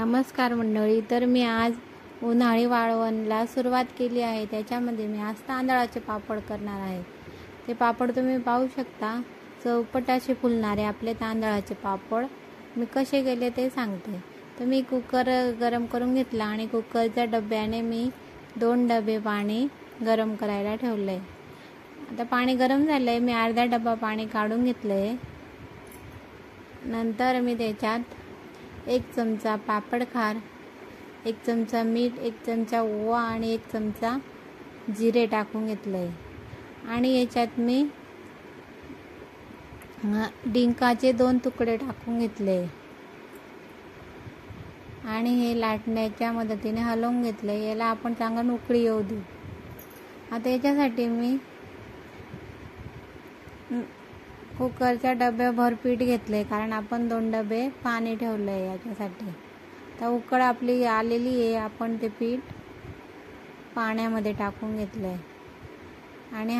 नमस्कार मंडळी. तर मी आज उन्हाळी वाळवणला सुरुवात केली आहे. त्याच्यामध्ये मी आज तांदळाचे पापड करणार आहे. ते पापड तुम्ही पाहू शकता. चौपट असे फुलणारे आपले तांदळाचे पापड मी कसे केले ते सांगते. तर मी कुकर गरम करून घेतला आणि कुकरच्या डब्याने मी 2 डबे पाणी गरम करायला ठेवलं आहे. आता पाणी गरम झालं आहे. मी अर्धा डबा पाणी काढून घेतलं आहे. नंतर मी त्याच्यात 1 चमचा पापड खार, 1 चमचा मीठ, 1 चमचा ओवा आणि 1 चमचा जिरे टाकून घेतलं आहे. आणि याच्यात मी डिंकाचे 2 तुकडे टाकून घेतले आणि हे लाटण्याच्या मदतीने हलवून घेतले. याला आपण चांगलं उकळी येऊ देऊ. आता याच्यासाठी मी कुकरच्या डब्याभर पीठ घेतले, कारण आपण 2 डबे पाणी ठेवलं आहे याच्यासाठी. तर उकळ आपली आलेली आहे. आपण ते पीठ पाण्यामध्ये टाकून घेतलं आहे आणि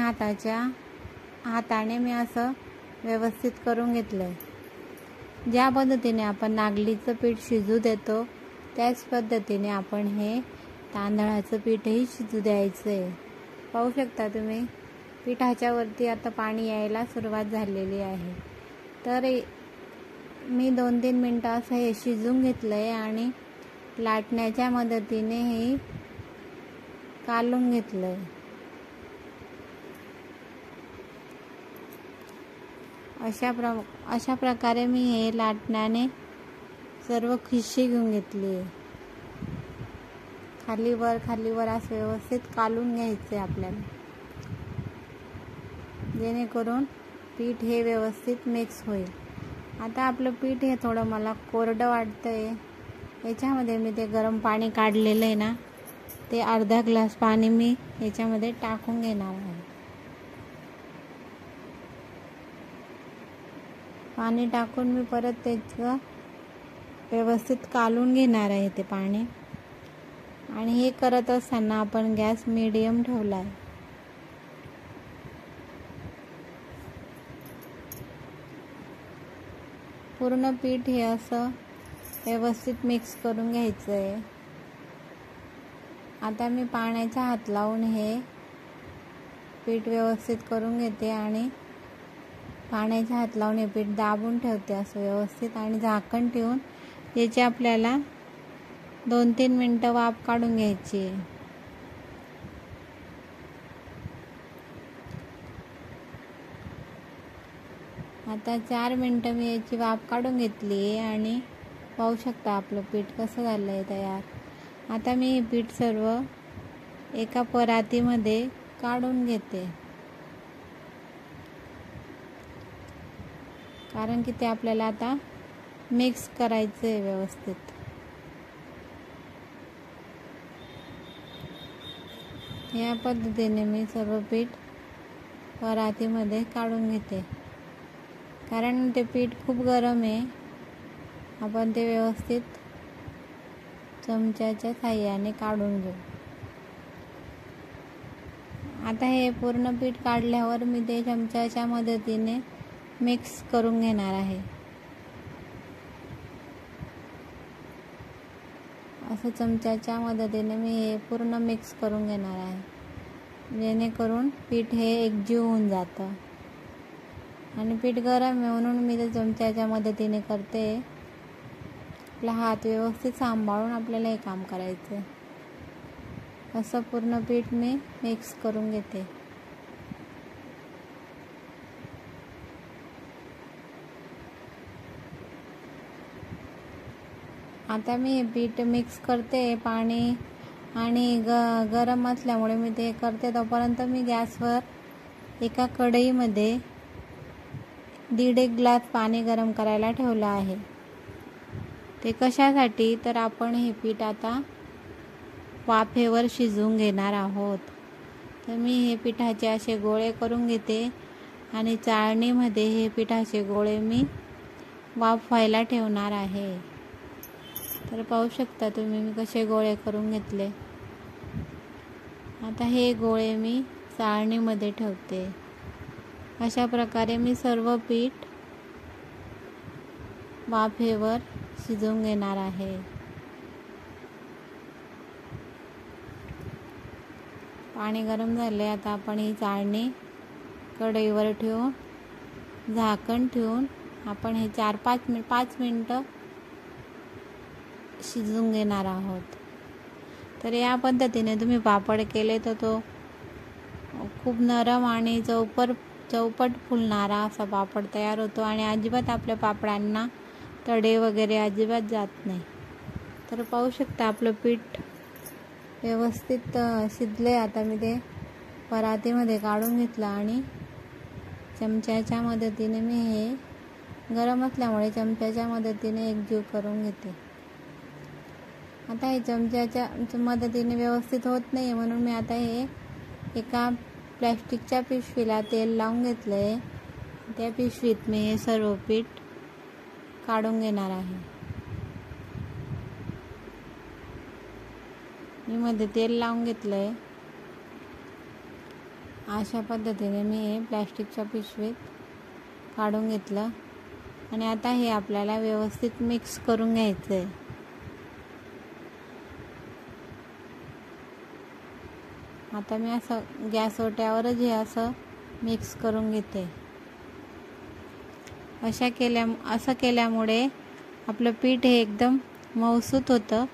हाताने मी असं व्यवस्थित करून घेतलं आहे. ज्या पद्धतीने आपण नागलीचं पीठ शिजू देतो त्याच पद्धतीने आपण हे तांदळाचं पीठही शिजू द्यायचं आहे. पाहू शकता तुम्ही, पिठाच्या वरती आता पाणी यायला सुरुवात झालेली आहे. तर मी 2-3 मिनटं असं हे शिजून घेतलं आहे आणि लाटण्याच्या मदतीने हे कालून घेतलं आहे. अशा प्रकारे मी हे लाटण्याने सर्व खिशी घेऊन घेतली आहे. खालीवर असं व्यवस्थित कालून घ्यायचं आहे आपल्याला, जेणेकरून पीठ हे व्यवस्थित मिक्स होईल. आता आपलं पीठ हे थोडं मला कोरडं वाटतंय. याच्यामध्ये मी ते गरम पाणी काढलेलं आहे ना, ते अर्धा ग्लास पाणी मी याच्यामध्ये टाकून घेणार आहे. पाणी टाकून मी परत त्याचं व्यवस्थित कालून घेणार आहे ते पाणी. आणि हे करत असताना आपण गॅस मीडियम ठेवला आहे. पूर्ण पीठ हे असं व्यवस्थित मिक्स करून घ्यायचं आहे. आता मी पाण्याचा हात लावून हे पीठ व्यवस्थित करून घेते आणि पाण्याचा हात लावून हे पीठ दाबून ठेवते असं व्यवस्थित, आणि झाकण ठेवून याची आपल्याला 2-3 मिनटं वाफ काढून घ्यायची आहे. आता 4 मिनटं मी याची वाफ काढून घेतली आहे आणि पाहू शकता आपलं पीठ कसं झालं आहे तयार. आता मी हे पीठ सर्व एका परातीमध्ये काढून घेते, कारण की ते आपल्याला आता मिक्स करायचं आहे व्यवस्थित. या पद्धतीने मी सर्व पीठ परातीमध्ये काढून घेते, कारण ते पीठ खूप गरम आहे. आपण ते व्यवस्थित चमच्याच्या साहाय्याने काढून घेऊ. आता हे पूर्ण पीठ काढल्यावर मी ते चमच्याच्या मदतीने मिक्स करून घेणार आहे. असं चमच्याच्या मदतीने मी हे पूर्ण मिक्स करून घेणार आहे, जेणेकरून पीठ हे एकजीव होऊन जातं. आणि पीठ गरम आहे म्हणून मी ते चमच्याच्या मदतीने करते. आपला हात व्यवस्थित सांभाळून आपल्याला हे काम करायचं आहे. असं पूर्ण पीठ मी मिक्स करून घेते. आता मी हे पीठ मिक्स करते. पाणी आणि गरम असल्यामुळे मी ते करते. तोपर्यंत मी गॅसवर एका कढईमध्ये 1.5 ग्लास पाणी गरम करायला ठेवलं आहे. ते कशासाठी, तर आपण हे पीठ आता वाफेवर शिजवून घेणार आहोत. तर मी हे पिठाचे असे गोळे करून घेते आणि चाळणीमध्ये हे पिठाचे गोळे मी वाफ व्हायला ठेवणार आहे. तर पाहू शकता तुम्ही मी कसे गोळे करून घेतले. आता हे गोळे मी चाळणीमध्ये ठेवते. अशा प्रकारे मी सर्व पीठ वाफेवर शिजवून घेणार आहे. पाणी गरम झाले. आता आपण ही चाळणी कढईवर ठेवून झाकण ठेवून आपण हे 5 मिनटं शिजवून घेणार आहोत. तर या पद्धतीने तुम्ही पापड केले तर तो खूप नरम आणि चौपट फुलणारा असा पापड तयार होतो आणि अजिबात आपल्या पापडांना तडे वगैरे अजिबात जात नाही. तर पाहू शकता आपलं पीठ व्यवस्थित शिजले. आता मी ते परातीमध्ये काढून घेतलं आणि चमच्याच्या मदतीने मी हे गरम असल्यामुळे चमच्याच्या मदतीने एकजीव करून घेते. आता हे चमच्याच्या मदतीने व्यवस्थित होत नाही म्हणून मी आता हे एका प्लॅस्टिकच्या पिशवीला तेल लावून घेतलं आहे. त्या पिशवीत मी हे सर्व पीठ काढून घेणार आहे. मी मध्ये तेल लावून घेतलं आहे. अशा पद्धतीने मी हे प्लॅस्टिकच्या पिशवीत काढून घेतलं आणि आता हे आपल्याला व्यवस्थित मिक्स करून घ्यायचं आहे. आता मी असं गॅस ओट्यावरच हे असं मिक्स करून घेते. असं केल्यामुळे आपलं पीठ हे एकदम मऊसूत होतं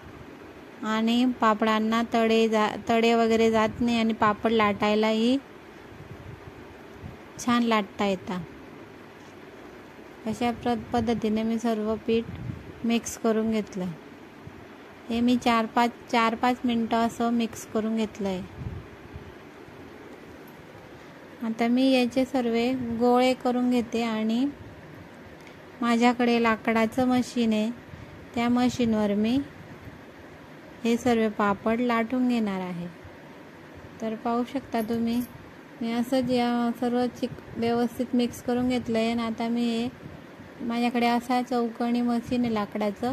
आणि पापडांना तडे वगैरे जात नाही आणि पापड लाटायलाही छान लाटता येतात. अशा पद्धतीने मी सर्व पीठ मिक्स करून घेतलं. हे मी 4-5 मिनटं असं मिक्स करून घेतलं आहे. आता मी याचे सर्व गोळे करून घेते आणि माझ्याकडे लाकडाचं मशीन आहे. त्या मशीनवर मी हे सर्व पापड लाटून घेणार आहे. तर पाहू शकता तुम्ही मी असं या सर्व व्यवस्थित मिक्स करून घेतलं आहे. आणि आता मी हे माझ्याकडे असा चौकोनी मशीन आहे लाकडाचं.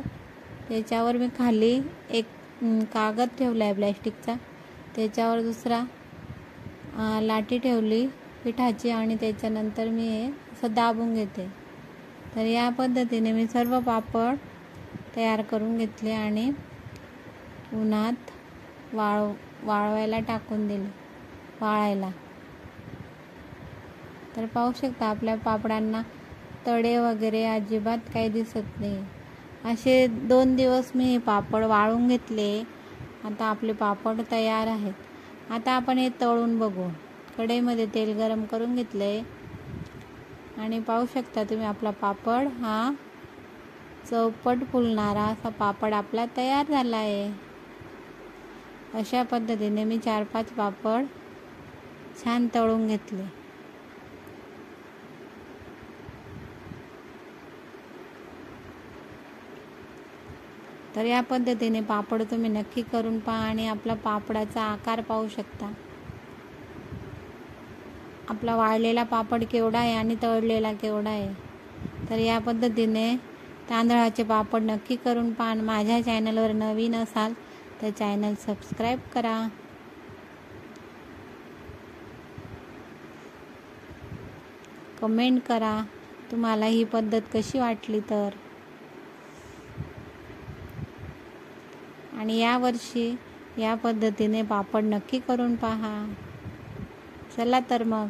त्याच्यावर मी खाली एक कागद ठेवला आहे प्लॅस्टिकचा. त्याच्यावर दुसरा लाटी ठेवली पिठाची आणि त्याच्यानंतर मी हे असं दाबून घेते. तर या पद्धतीने मी सर्व पापड तयार करून घेतले आणि उन्हात वाळवायला टाकून दिले वाळायला. तर पाहू शकता आपल्या पापडांना तडे वगैरे अजिबात काही दिसत नाही. असे 2 दिवस मी हे पापड वाळून घेतले. आता आपले पापड तयार आहेत. आता आपण हे तळून बघू. कढईमध्ये तेल गरम करून घेतले आणि पाहू शकता तुम्ही आपला पापड हा चौपट फुलणारा असा पापड आपला तयार झाला आहे. अशा पद्धतीने मी 4-5 पापड छान तळून घेतले. तर या पद्धतीने पापड तुम्ही नक्की करून पहा आणि आपला पापडाचा आकार पाहू शकता. आपला वाळलेला पापड केवढा आहे आणि तळलेला केवढा आहे. तर या पद्धतीने तांदळाचे पापड नक्की करून पहा. माझ्या चॅनलवर नवीन असाल तर चॅनल सबस्क्राईब करा. कमेंट करा तुम्हाला ही पद्धत कशी वाटली तर. आणि यावर्षी या पद्धतीने पापड नक्की करून पहा. चला तर मग.